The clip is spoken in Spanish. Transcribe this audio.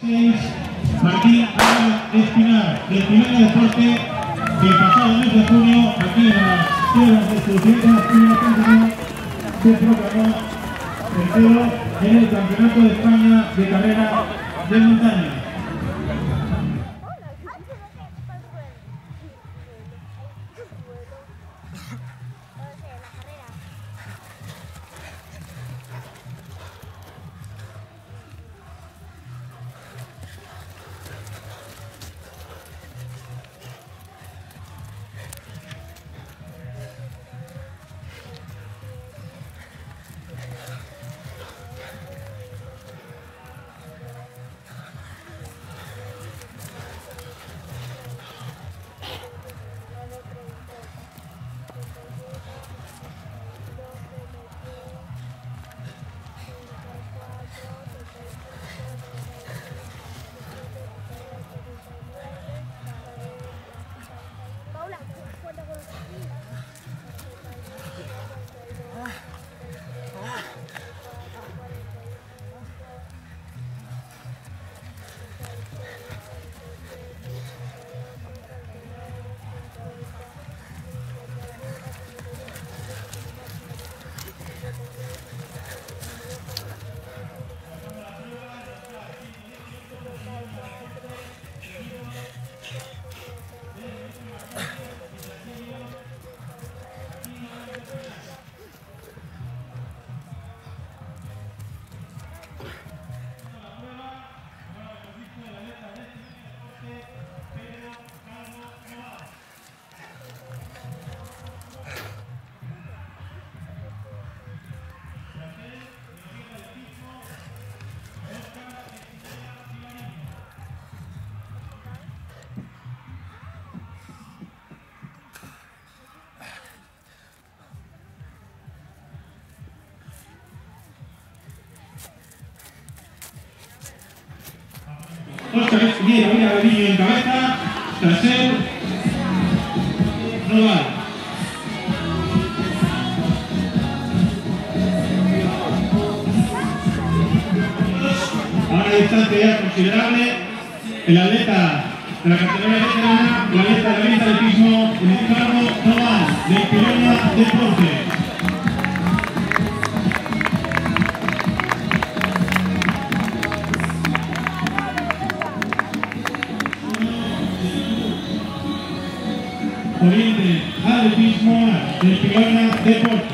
Martín Espinar, del Piloña Deporte, que el pasado mes de junio, aquí en las tierras de Estudiantes, se proclamó tercero en el Campeonato de España de Carrera de Montaña. Óscar Espinera, Mira Rodillo en cabeza, tras él, Noval. A una distancia ya considerable, el atleta de la categoría veterana, el atleta de la venta de atletismo, Ricardo Noval, del Piloña Deporte. Oriente Atletismo del Piloña Deporte.